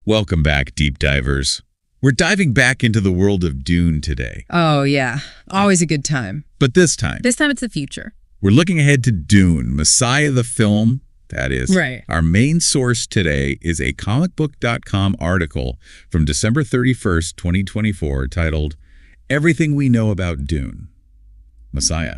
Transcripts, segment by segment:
Welcome back, deep divers. We're diving back into the world of Dune today. Oh, yeah. Always a good time. But this time, This time it's the future. we're looking ahead to Dune, Messiah the film. That is. Right. Our main source today is a comicbook.com article from December 31st, 2024, titled Everything We Know About Dune, Messiah,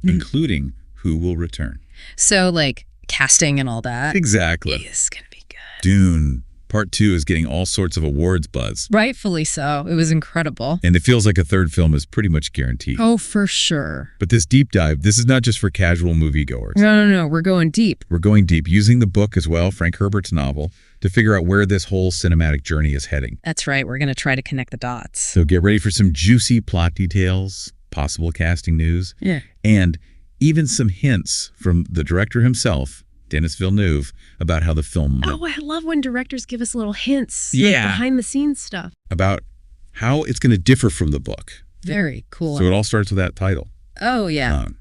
including who will return. So, like, casting and all that. Exactly. It's going to be good. Dune Part 2 is getting all sorts of awards buzz. Rightfully so. It was incredible. And it feels like a third film is pretty much guaranteed. Oh, for sure. But this deep dive, this is not just for casual moviegoers. No. We're going deep. We're going deep, using the book as well, Frank Herbert's novel, to figure out where this whole cinematic journey is heading. That's right. We're going to try to connect the dots. So get ready for some juicy plot details, possible casting news, Yeah. and even some hints from the director himself, Denis Villeneuve, about how the film Oh, I love when directors give us little hints. Yeah. Like behind-the-scenes stuff. about how it's going to differ from the book. Very cool. So it all starts with that title. Oh, yeah. Um,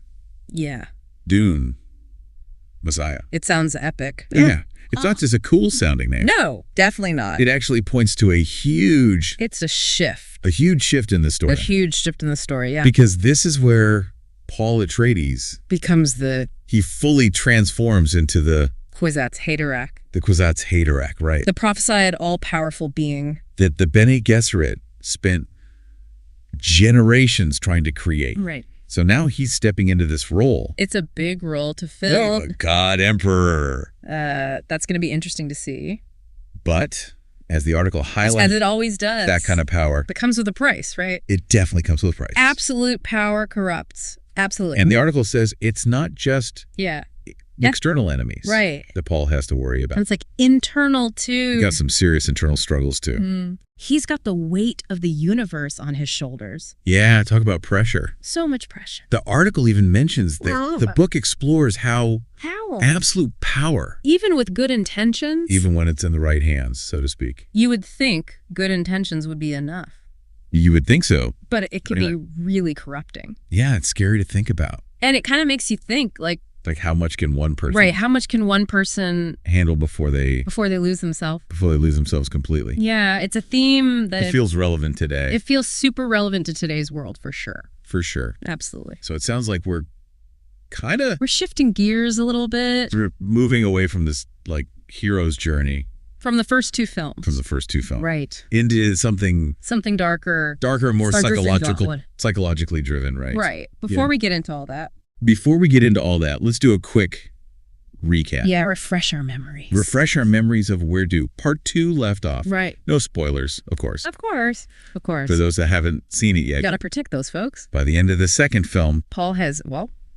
Yeah. Dune, Messiah. It sounds epic. Yeah. It's not just a cool sounding name. No, definitely not. It actually points to a huge It's a shift. shift in the story. A huge shift in the story, yeah. Because this is where Paul Atreides, Becomes the he fully transforms into the Kwisatz Haderach. Kwisatz Haderach, right? The prophesied all-powerful being. That the Bene Gesserit spent generations trying to create. Right. So now he's stepping into this role. It's a big role to fill. The God Emperor. That's going to be interesting to see. But as the article As highlights it always does. that kind of power, That comes with a price, right? it definitely comes with a price. Absolute power corrupts. Absolutely. And the article says it's not just yeah. Yeah. external enemies Right. that Paul has to worry about. And it's like internal too. He's got some serious internal struggles too. He's got the weight of the universe on his shoulders. Yeah, talk about pressure. So much pressure. The article even mentions that the book explores how How? absolute power, Even with good intentions, even when it's in the right hands, so to speak. you would think good intentions would be enough. You would think so. But it could be really corrupting. Yeah, it's scary to think about. And it kind of makes you think, like, Like how much can one person right, how much can one person handle before they lose themselves? lose themselves completely? Yeah, it's a theme that It feels relevant today. it feels super relevant to today's world for sure. For sure. Absolutely. So it sounds like we're kind of We're shifting gears a little bit moving away from this like hero's journey from the first two films. from the first two films. Right. Into something Something darker. more Start drifting downward. psychologically driven, right? Right. Before we get into all that. Before we get into all that, let's do a quick recap. Yeah, refresh our memories. Refresh our memories of where Part 2 left off. Right. No spoilers, of course. Of course. Of course. For those that haven't seen it yet. Got to protect those folks. By the end of the second film,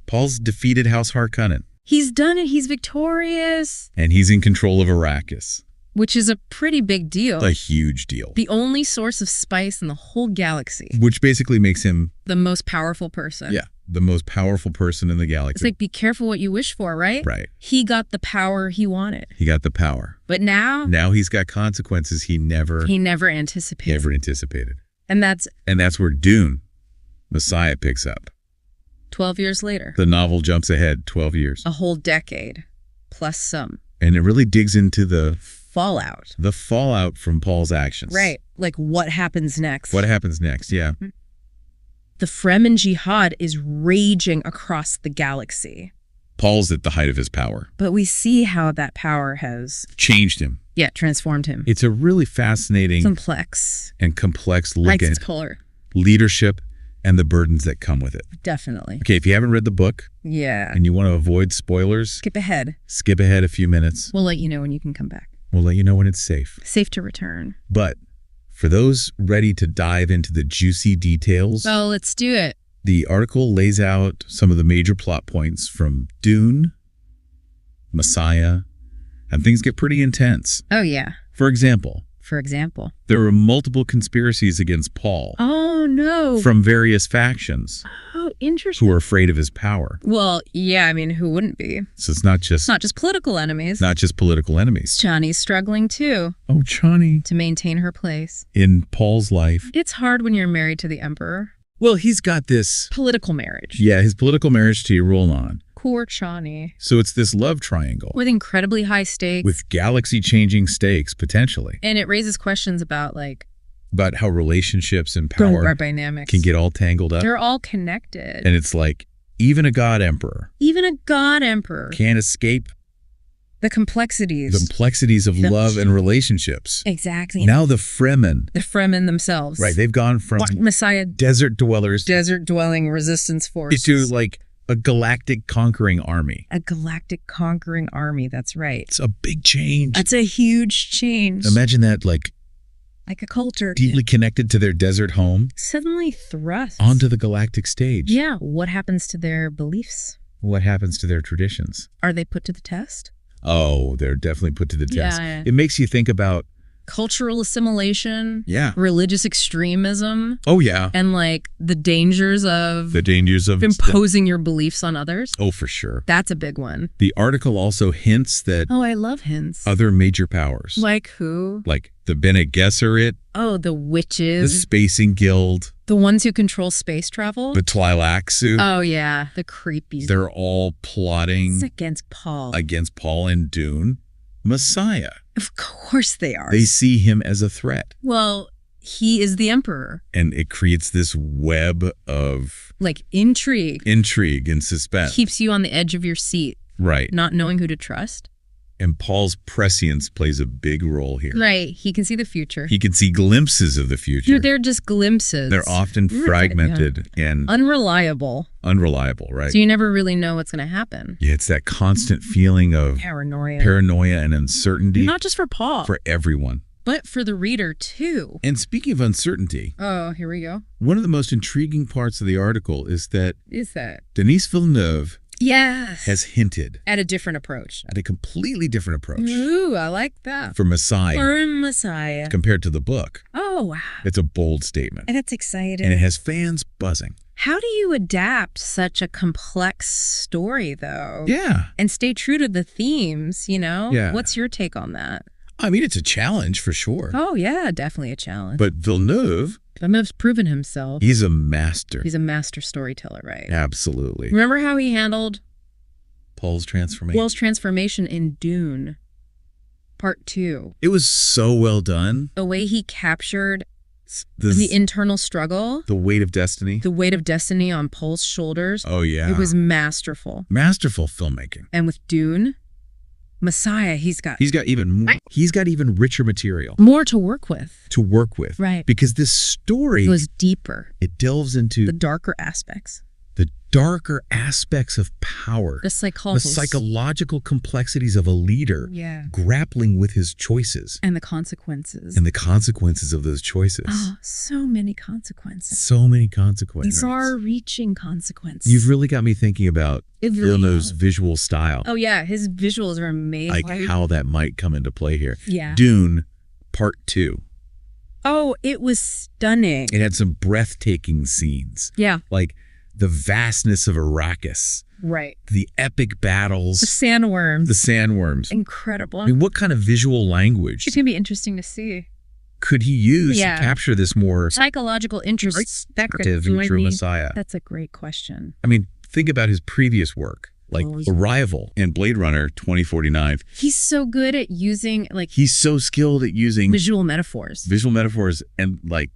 Paul's defeated House Harkonnen. he's done it. He's victorious, And he's in control of Arrakis. which is a pretty big deal. A huge deal. The only source of spice in the whole galaxy. Which basically makes him, The most powerful person. the most powerful person in the It's galaxy. like, be careful what you wish for, right? Right. He got the power he wanted. He got the power. But now Now he's got consequences he never anticipated. And that's And that's where Dune, Messiah, picks up. 12 years later. The novel jumps ahead 12 years. A whole decade plus some. And it really digs into the Fallout. from Paul's actions. Right. Like, what happens next? What happens next? Yeah. The Fremen Jihad is raging across the galaxy. Paul's at the height of his power. But we see how that power has, Changed him. transformed him. It's a really fascinating Complex. and complex look Lights at its color. leadership and the burdens that come with it. Definitely. Okay, if you haven't read the book Yeah. and you want to avoid spoilers, Skip ahead. skip ahead a few minutes. We'll let you know when you can come back. We'll let you know when it's safe. Safe to return. But for those ready to dive into the juicy details, Oh, let's do it. the article lays out some of the major plot points from Dune, Messiah, and things get pretty intense. Oh, yeah. For example, there were multiple conspiracies against Paul Oh, no. from various factions Oh, interesting. who are afraid of his power. Well, yeah, I mean, who wouldn't be? So it's not just Political enemies. political enemies. Chani's struggling, too, Oh, Chani. to maintain her place. In Paul's life. It's hard when you're married to the emperor. Well, he's got this. Political marriage. Yeah, his political marriage to Roland. Poor Chani. So it's this love triangle With incredibly high stakes. with galaxy-changing stakes, potentially, And it raises questions about, like, about how relationships and power dynamics can get all tangled up. They're all connected. And it's like, even a god emperor Even a god emperor. can't escape The complexities. the complexities of love and relationships. Exactly. Now the Fremen, The Fremen themselves. right, they've gone from Messiah desert dwellers desert-dwelling resistance force. to like a galactic conquering army. A galactic conquering army, that's right. It's a big change. That's a huge change. Imagine that, like, Like a culture. deeply connected to their desert home Suddenly thrust. onto the galactic stage. Yeah. What happens to their beliefs? What happens to their traditions? Are they put to the test? Oh, they're definitely put to the test. Yeah. It makes you think about, Cultural assimilation. yeah. Religious extremism. Oh, yeah. And, like, the dangers of The dangers of imposing your beliefs on others. Oh, for sure. That's a big one. The article also hints that Oh, I love hints. other major powers, Like who? like the Bene Gesserit, Oh, the the witches. Spacing Guild, The ones who control space travel. the Twi'leksu, Oh, yeah. The creepies. they're all plotting It's against Paul. against Paul and Dune. Messiah. Of course they are. They see him as a threat. Well, he is the emperor. And it creates this web of Like, intrigue. intrigue and suspense. Keeps you on the edge of your seat, Right. not knowing who to trust. And Paul's prescience plays a big role here. Right. He can see the future. He can see glimpses of the future. They're just glimpses. They're often fragmented and unreliable. unreliable, right? So you never really know what's going to happen. Yeah, it's that constant feeling of Paranoia. and uncertainty Not just for Paul, for everyone. but for the reader, too. And speaking of uncertainty, Oh, here we go. one of the most intriguing parts of the article is that Is that? Denis Villeneuve Yes. has hinted At a different approach. at a completely different approach Ooh, I like that. for Messiah For Messiah. compared to the book. Oh, wow. It's a bold statement. And it's exciting. And it has fans buzzing. How do you adapt such a complex story, though? Yeah. And stay true to the themes, you know? Yeah. What's your take on that? I mean, it's a challenge for sure. Oh, yeah, definitely a challenge. But Villeneuve, Villeneuve's proven himself. he's a master. He's a master storyteller, right? Absolutely. Remember how he handled Paul's transformation. Will's transformation in Dune, Part 2? It was so well done. The way he captured The the internal struggle, the weight of destiny. the weight of destiny on Paul's shoulders. Oh, yeah. It was masterful. masterful filmmaking. And with Dune, Messiah, he's got He's got even richer material more to work with. to work with. Right. Because this story, It was deeper, it delves into the darker aspects, the darker aspects of power, the the psychology, psychological complexities of a leader yeah, grappling with his choices and the consequences. and the consequences of those choices. Oh, so many consequences. So many consequences. Far-reaching consequences. You've really got me thinking about It really Villeneuve's has. visual style, Oh yeah, his visuals are amazing. like how that might come into play here. Yeah. Dune, Part 2. Oh, it was stunning. It had some breathtaking scenes, Yeah, like the vastness of Arrakis, right. the epic battles, The sandworms. the sandworms. Incredible. I mean, what kind of visual language It's gonna be interesting to see. could he use Yeah. to capture this more Psychological perspective introspective. through Messiah? That's a great question. I mean, think about his previous work, like Oh, Arrival and Blade Runner 2049. He's so good at using like He's so skilled at using visual metaphors, visual metaphors and like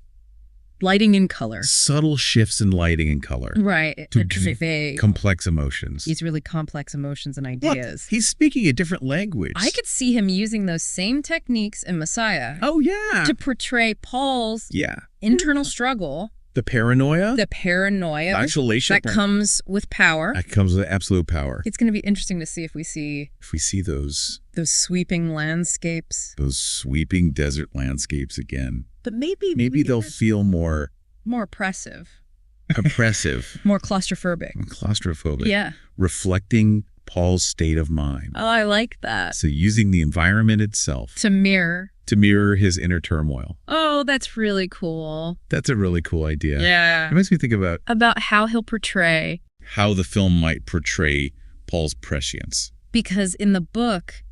lighting and color. subtle shifts in lighting and color Right. to It's convey complex emotions. these really complex emotions and Look, ideas. he's speaking a different language. I could see him using those same techniques in Messiah Oh, yeah. to portray Paul's Yeah. internal struggle, The paranoia, the paranoia isolation that comes with power. that comes with absolute power. It's going to be interesting to see if we see If we see those sweeping landscapes. sweeping desert landscapes again, But maybe they'll feel more more oppressive, oppressive, more claustrophobic. claustrophobic, Yeah. reflecting Paul's state of mind. Oh, I like that. So using the environment itself To mirror. to mirror his inner turmoil. Oh, that's really cool. That's a really cool idea. Yeah. It makes me think about About how he'll portray, how the film might portray Paul's prescience. because in the book,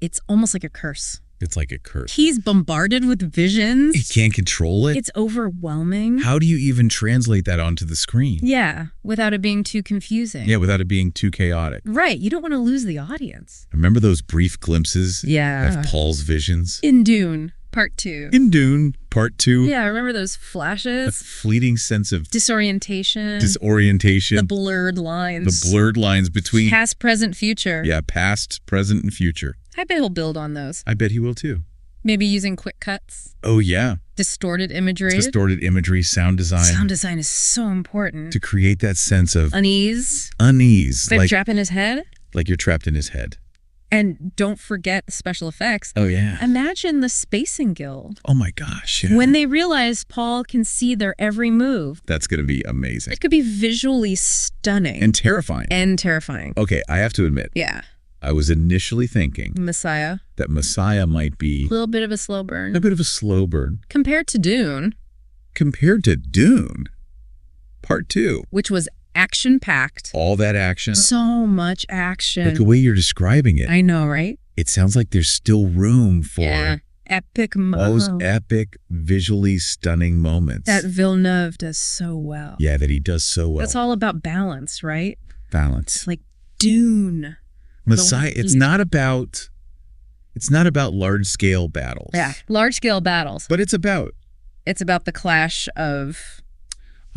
it's almost like a curse. It's like a curse. He's bombarded with visions. He can't control it. It's overwhelming. How do you even translate that onto the screen? Yeah, without it being too confusing. Yeah, without it being too chaotic. Right, you don't want to lose the audience. Remember those brief glimpses Yeah. of Paul's visions? In Dune, Part 2. In Dune, Part 2. Yeah, remember those A flashes? fleeting sense of Disorientation. disorientation. The blurred lines. The blurred lines between Past, present, future. yeah, past, present, and future. I bet he'll build on those. I bet he will too. Maybe using quick cuts, Oh yeah, distorted imagery. distorted imagery, sound design Sound design is so important. to create that sense of Unease. unease, They're like trapped in his head. you're trapped in his head. And don't forget the special effects. Oh yeah. Imagine the Spacing Guild. Oh my gosh. Yeah. When they realize Paul can see their every move, That's gonna be amazing it could be visually stunning. and terrifying. And terrifying. Okay, I have to admit, Yeah. I was initially thinking Messiah. that Messiah might be A little bit of a slow burn. a bit of a slow burn Compared to Dune, compared to Dune, Part 2. which was action-packed. All that action, So much action. like the way you're describing it, I know, right? it sounds like there's still room for Epic those moments. epic, visually stunning moments. That Villeneuve does so well. Yeah, that he does so well. That's all about balance, right? Balance. Like Dune. Messiah, it's not about large scale battles. Yeah. Large-scale battles. But it's about the clash of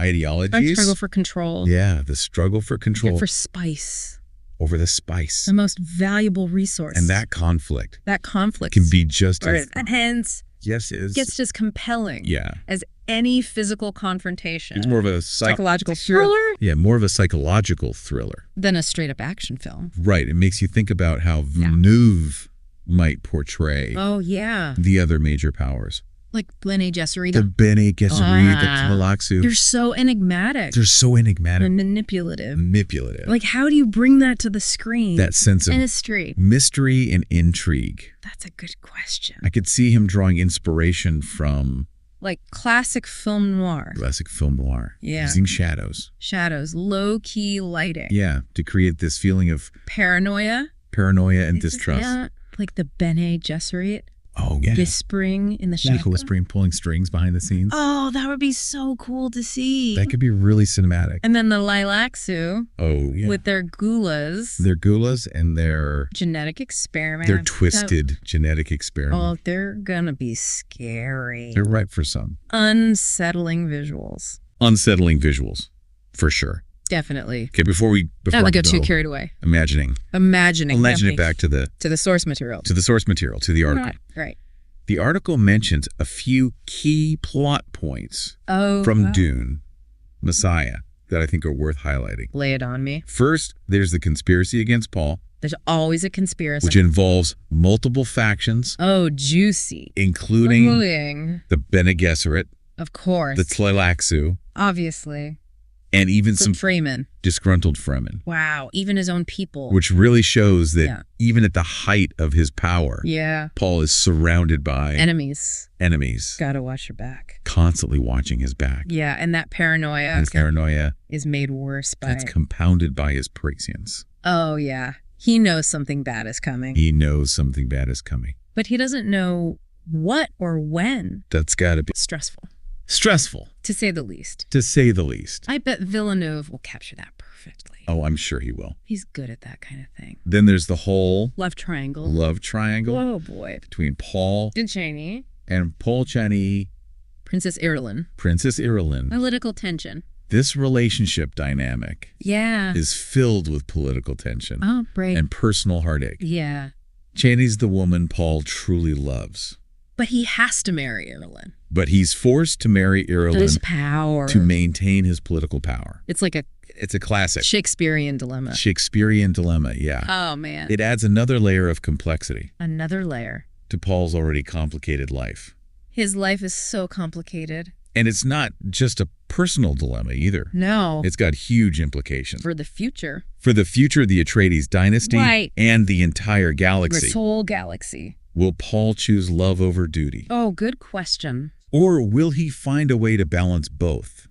ideologies. struggle for control. Yeah, the struggle for control And for spice. over the spice. The most valuable resource. And that conflict conflict can be just or as hence yes is gets just compelling. yeah. As any physical confrontation. It's more of a psychological thriller more of a psychological thriller. than a straight up action film. Right. It makes you think about how Villeneuve might portray Oh yeah. the other major powers. Like Bene Gesserit. The Bene Gesserit, the Ah. Tleilaxu. They're so enigmatic. They're so enigmatic, and manipulative. manipulative. Like how do you bring that to the screen? that sense of Mystery. mystery and intrigue. That's a good question. I could see him drawing inspiration from Like classic film noir. classic film noir, Yeah. using shadows. Shadows, low-key lighting. Yeah, to create this feeling of Paranoia. paranoia and distrust. Yeah. Like the Bene Gesserit. Oh, yeah. Whispering in the Like shadow. whispering, pulling strings behind the scenes. Oh, that would be so cool to see. That could be really cinematic. And then the Lilaxu Oh, yeah. with their gulas. Their gulas and their Genetic experiment. twisted genetic experiment. Oh, they're gonna be scary. They're ripe for some. Unsettling visuals. Unsettling visuals, for sure. Definitely. Okay, before Not I get too go, carried away. imagining Imagining it back to the source material. source material, to the article. Right. The article mentions a few key plot points Oh. from wow. Dune, Messiah, that I think are worth highlighting. Lay it on me. First, there's the conspiracy against Paul, There's always a conspiracy. which involves multiple factions, Oh, juicy. including the Bene Gesserit, Of course. the Tleilaxu, Obviously. and even Some some Freeman. disgruntled Fremen, Wow. Even his own people. which really shows that Yeah. even at the height of his power, Yeah. Paul is surrounded by Enemies. enemies, Gotta watch your back. constantly watching his back. Yeah, and that paranoia And his paranoia is made worse by that's compounded by his prescience. Oh, yeah. He knows something bad is coming. He knows something bad is coming. But he doesn't know what or when. That's got to be Stressful, stressful, to say the least. to say the least. I bet Villeneuve will capture that perfectly. Oh, I'm sure he will. He's good at that kind of thing. Then there's the whole Love triangle. love triangle Oh, boy. between Paul Din Cheney. and Paul Chani, Princess Irulan. Princess Irulan. Political tension. This relationship dynamic Yeah. is filled with political tension Oh, brave. and personal heartache. Yeah. Chani's the woman Paul truly loves, But he has to marry Irulan. but he's forced to marry His Irulan power. to maintain his political power. It's like a It's a classic Shakespearean dilemma. Shakespearean dilemma, yeah. Oh, man. It adds another layer of complexity Another layer. to Paul's already complicated life. His life is so complicated. And it's not just a personal dilemma either. No. It's got huge implications For the future. for the future of the Atreides dynasty Right. and the entire galaxy. This whole galaxy. Will Paul choose love over duty? Oh, good question. Or will he find a way to balance both?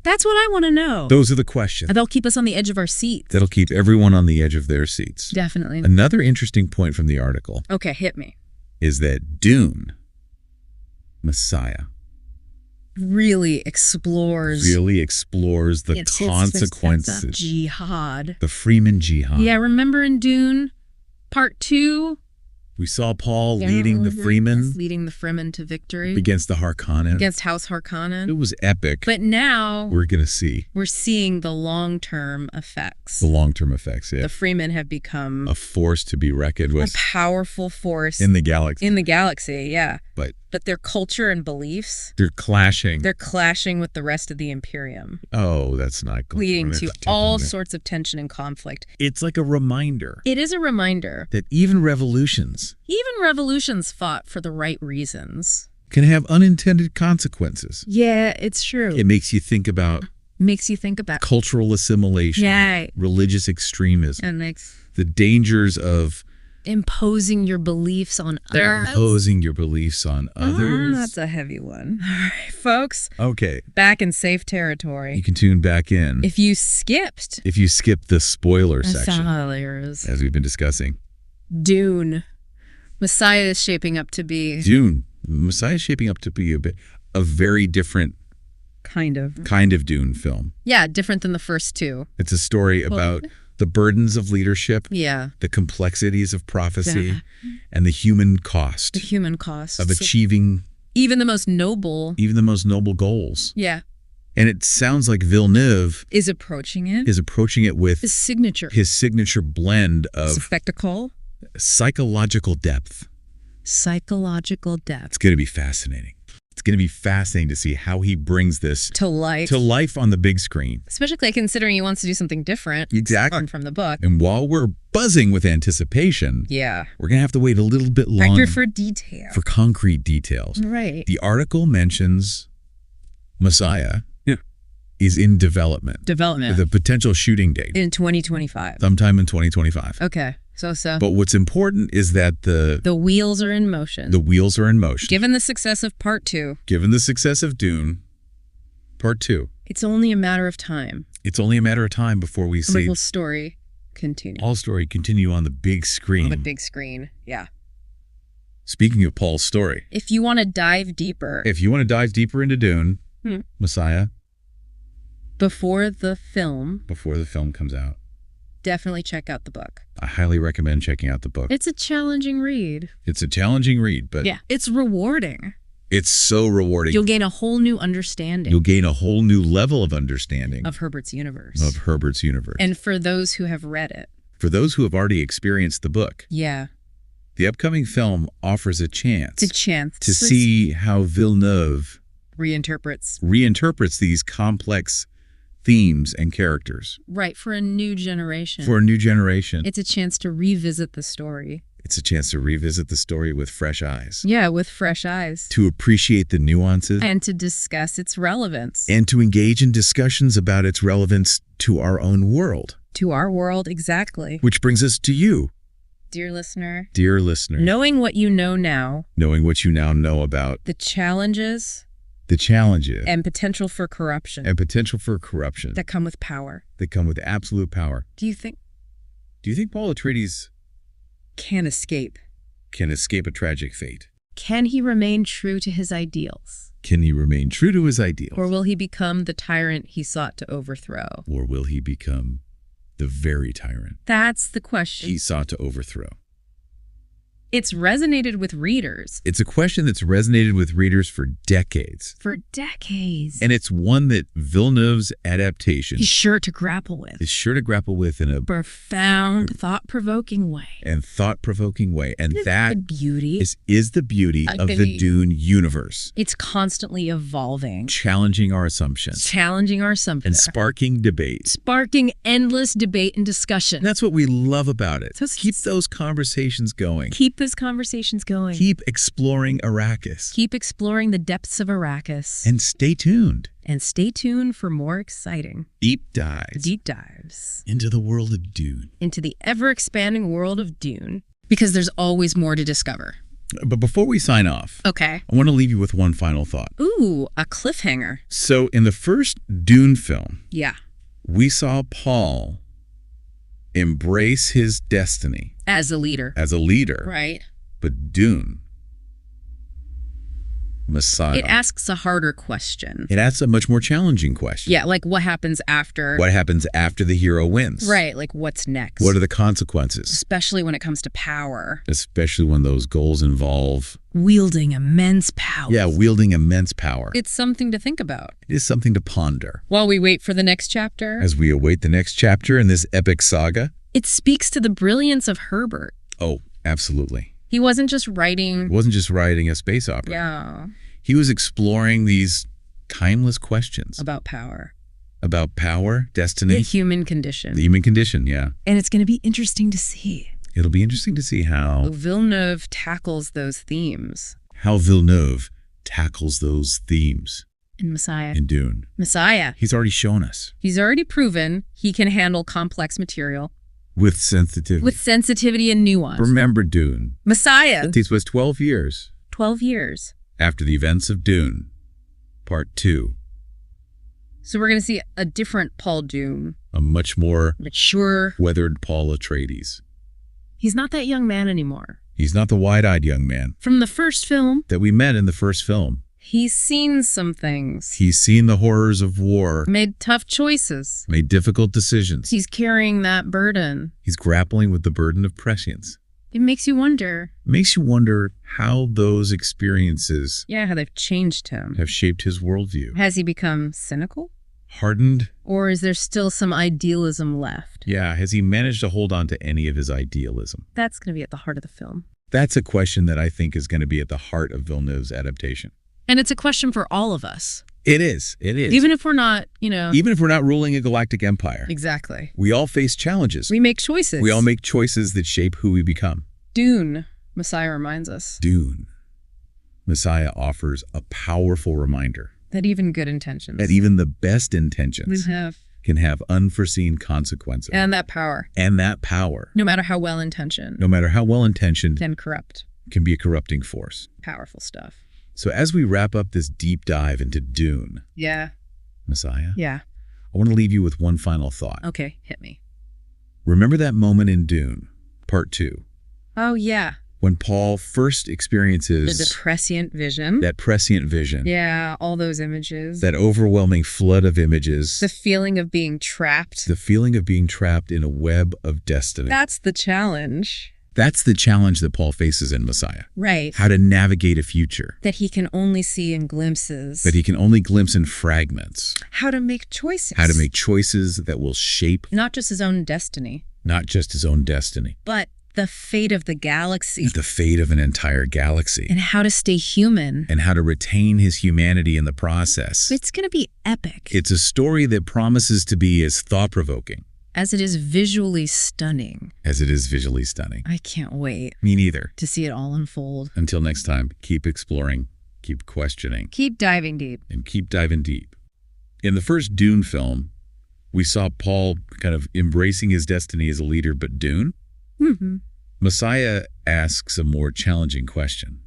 That's what I want to know. Those are the questions. They'll keep us on the edge of our seats. That'll keep everyone on the edge of their seats. Definitely. Another interesting point from the article Okay, hit me. is that Dune, Messiah, really explores the its consequences. Jihad. The Freeman Jihad. Yeah, remember in Dune, Part 2? We saw Paul leading the Freeman Leading the Fremen to victory. against the Harkonnen. Against House Harkonnen. It was epic. But now we're going to see. We're seeing the long-term effects. The long-term effects, yeah. The Fremen have become a force to be reckoned with. A powerful force. In the galaxy. In the galaxy, yeah. But their culture and beliefs. They're clashing. They're clashing with the rest of the Imperium. Oh, that's not good. Leading to all sorts of tension and conflict. It's like a reminder. It is a reminder. That even revolutions fought for the right reasons. Can have unintended consequences. Yeah, it's true. It makes you think about cultural assimilation. Yeah. Religious extremism. And the dangers of imposing your beliefs on others. That's a heavy one. All right, folks. Okay. Back in safe territory. You can tune back in. If you skipped the spoiler section. Spoilers. As we've been discussing. Dune. Messiah is shaping up to be. Dune. Messiah is shaping up to be a very different kind of Dune film. Yeah, different than the first two. It's a story about the burdens of leadership, the complexities of prophecy, and the human cost. Of achieving even the most noble goals. Yeah. And it sounds like Villeneuve is approaching it with his signature blend of spectacle, psychological depth. It's going to be fascinating. It's going to be fascinating to see how he brings this to life on the big screen. Especially considering he wants to do something different. Exactly. From the book. And while we're buzzing with anticipation, we're going to have to wait a little bit longer for concrete details. Right. The article mentions Messiah is in development. With a potential shooting date. In 2025. Sometime in 2025. Okay. So. But what's important is that the wheels are in motion. Given the success of Part 2. Given the success of Dune, Part 2. It's only a matter of time. Before we see all story continue. On the big screen. Yeah. Speaking of Paul's story. If you want to dive deeper. Into Dune, Messiah. Before the film comes out. Definitely check out the book. I highly recommend checking out the book. It's a challenging read. But it's rewarding. It's so rewarding. You'll gain a whole new understanding. You'll gain a whole new level of understanding. Of Herbert's universe. And for those who have read it. For those who have already experienced the book. Yeah. The upcoming film offers a chance. To see how Villeneuve reinterprets these complex themes and characters. Right, for a new generation. It's a chance to revisit the story. With fresh eyes. Yeah, with fresh eyes. To appreciate the nuances. And to discuss its relevance. And to engage in discussions about its relevance to our own world. To our world, exactly. Which brings us to you. Dear listener. Knowing what you know now. About the challenges. And potential for corruption. That come with power. come with absolute power. Do you think Paul Atreides can escape a tragic fate? Can he remain true to his ideals? Or will he become the tyrant he sought to overthrow? Or will he become the very tyrant That's the question he sought to overthrow? It's resonated with readers. It's a question that's resonated with readers for decades. And it's one that Villeneuve's adaptation is sure to grapple with in a profound, thought-provoking way. And that is the beauty of the Dune universe. It's constantly evolving. Challenging our assumptions. And sparking debate. Sparking endless debate and discussion. That's what we love about it. So keep those conversations going. Keep those conversations going. Keep exploring Arrakis. Keep exploring the depths of Arrakis. And stay tuned. For more exciting deep dives into the world of Dune. Into the ever-expanding world of Dune. Because there's always more to discover. But before we sign off, okay, I want to leave you with one final thought. Ooh, a cliffhanger. So in the first Dune film, yeah, we saw Paul embrace his destiny as a leader. Right. But Dune Messiah. It asks a harder question. It asks a much more challenging question. Yeah, like what happens after? What happens after the hero wins? Right, like what's next? What are the consequences? Especially when it comes to power. Especially when those goals involve... Wielding immense power. Yeah, wielding immense power. It's something to think about. It is something to ponder. While we wait for the next chapter. As we await the next chapter in this epic saga. It speaks to the brilliance of Herbert. Oh, absolutely. He wasn't just writing... He wasn't just writing a space opera. Yeah. He was exploring these timeless questions. About power. About power, destiny. The human condition. The human condition, yeah. And it's going to be interesting to see. It'll be interesting to see how... Villeneuve tackles those themes. How Villeneuve tackles those themes. In Messiah. In Dune. Messiah. He's already shown us. He's already proven he can handle complex material. With sensitivity. With sensitivity and nuance. Remember Dune. Messiah. This was 12 years. 12 years. After the events of Dune. Part 2. So we're going to see a different Paul Dune. A much more... mature. Weathered Paul Atreides. He's not that young man anymore. He's not the wide-eyed young man. From the first film. That we met in the first film. He's seen some things. He's seen the horrors of war. Made tough choices. Made difficult decisions. He's carrying that burden. He's grappling with the burden of prescience. It makes you wonder. Makes you wonder how those experiences... Yeah, how they've changed him. Have shaped his worldview. Has he become cynical? Hardened? Or is there still some idealism left? Yeah, has he managed to hold on to any of his idealism? That's going to be at the heart of the film. That's a question that I think is going to be at the heart of Villeneuve's adaptation. And it's a question for all of us. It is. It is. Even if we're not, Even if we're not ruling a galactic empire. Exactly. We all face challenges. We make choices. We all make choices that shape who we become. Dune, Messiah reminds us. Dune. Messiah offers a powerful reminder. That even good intentions. That even the best intentions. Can have unforeseen consequences. And that power. And that power. No matter how well-intentioned. No matter how well-intentioned. Can corrupt. Can be a corrupting force. Powerful stuff. So as we wrap up this deep dive into Dune. Yeah. Messiah. Yeah. I want to leave you with one final thought. Okay, hit me. Remember that moment in Dune, Part 2. Oh, yeah. When Paul first experiences... The prescient vision. That prescient vision. Yeah, all those images. That overwhelming flood of images. The feeling of being trapped. The feeling of being trapped in a web of destiny. That's the challenge. That's the challenge that Paul faces in Messiah. Right. How to navigate a future. That he can only see in glimpses. That he can only glimpse in fragments. How to make choices. How to make choices that will shape... Not just his own destiny. Not just his own destiny. But the fate of the galaxy. The fate of an entire galaxy. And how to stay human. And how to retain his humanity in the process. It's going to be epic. It's a story that promises to be as thought-provoking. As it is visually stunning. As it is visually stunning. I can't wait. Me neither. To see it all unfold. Until next time, keep exploring, keep questioning. Keep diving deep. And keep diving deep. In the first Dune film, we saw Paul kind of embracing his destiny as a leader, but Dune? Mm-hmm. Messiah asks a more challenging question.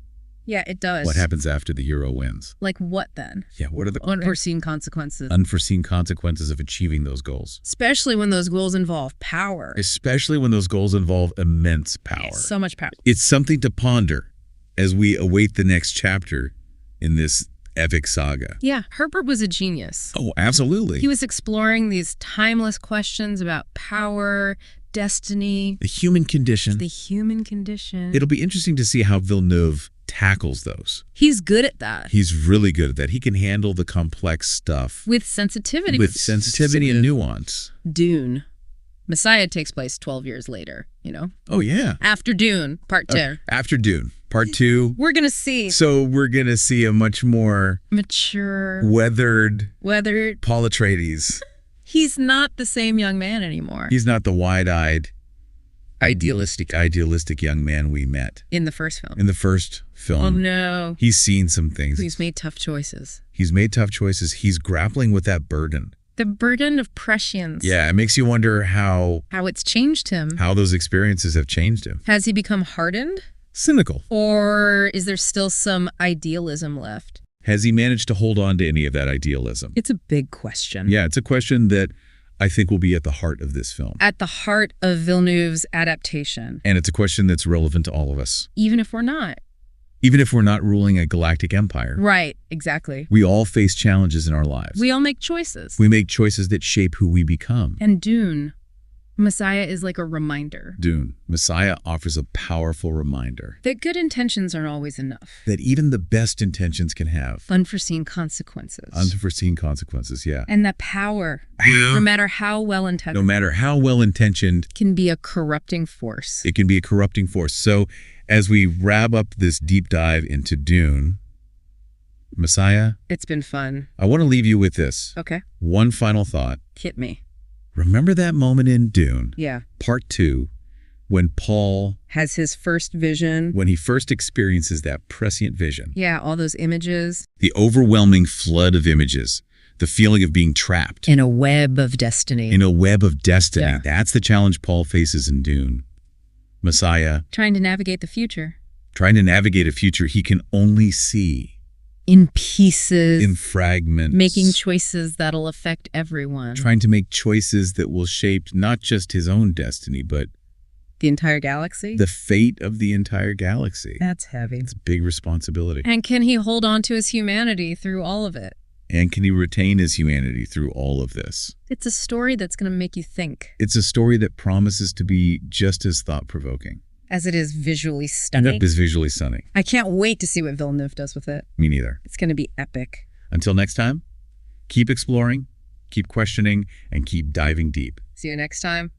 Yeah, it does. What happens after the hero wins? Like what then? Yeah, what are the unforeseen consequences? Unforeseen consequences of achieving those goals. Especially when those goals involve power. Especially when those goals involve immense power. So much power. It's something to ponder as we await the next chapter in this epic saga. Yeah, Herbert was a genius. Oh, absolutely. He was exploring these timeless questions about power, destiny. The human condition. The human condition. It'll be interesting to see how Villeneuve tackles those. He's good at that. He's really good at that. He can handle the complex stuff. With sensitivity. With sensitivity and nuance. Dune. Messiah takes place 12 years later, Oh, yeah. After Dune, Part 2. After Dune, Part 2. We're going to see. So we're going to see a much more... mature. Weathered. Paul Atreides. He's not the same young man anymore. He's not the wide-eyed... Idealistic young man we met. In the first film. In the first film. Oh, no. He's seen some things. He's made tough choices. He's grappling with that burden. The burden of prescience. Yeah, it makes you wonder how it's changed him. How those experiences have changed him. Has he become hardened? Cynical. Or is there still some idealism left? Has he managed to hold on to any of that idealism? It's a big question. Yeah, it's a question that I think will be at the heart of this film. At the heart of Villeneuve's adaptation. And it's a question that's relevant to all of us. Even if we're not. Even if we're not ruling a galactic empire. Right, exactly. We all face challenges in our lives. We all make choices. We make choices that shape who we become. And Dune, Messiah is like a reminder. Dune, Messiah offers a powerful reminder That good intentions aren't always enough. that even the best intentions can have Unforeseen consequences. unforeseen consequences, yeah. And that power, no matter how No well-intentioned, matter how well-intentioned, can be a corrupting force. it can be a corrupting force. So as we wrap up this deep dive into Dune, Messiah, It's been fun. I want to leave you with this. Okay, One final thought. hit me. Remember that moment in Dune, Yeah. Part 2, when Paul, Has his first vision. when he first experiences that prescient vision, Yeah, all those images. the overwhelming flood of images, the feeling of being trapped In a web of destiny. in a web of destiny. Yeah. That's the challenge Paul faces in Dune. Messiah, Trying to navigate the future. trying to navigate a future he can only see In pieces. in fragments. Making choices that'll affect everyone. Trying to make choices that will shape not just his own destiny, but The entire galaxy? the fate of the entire galaxy. That's heavy. It's a big responsibility. And can he hold on to his humanity through all of it? And can he retain his humanity through all of this? It's a story that's going to make you think, It's a story that promises to be just as thought-provoking. as it is visually stunning. Yep, is visually stunning. I can't wait to see what Villeneuve does with it. Me neither. It's going to be epic. Until next time, keep exploring, keep questioning, and keep diving deep. See you next time.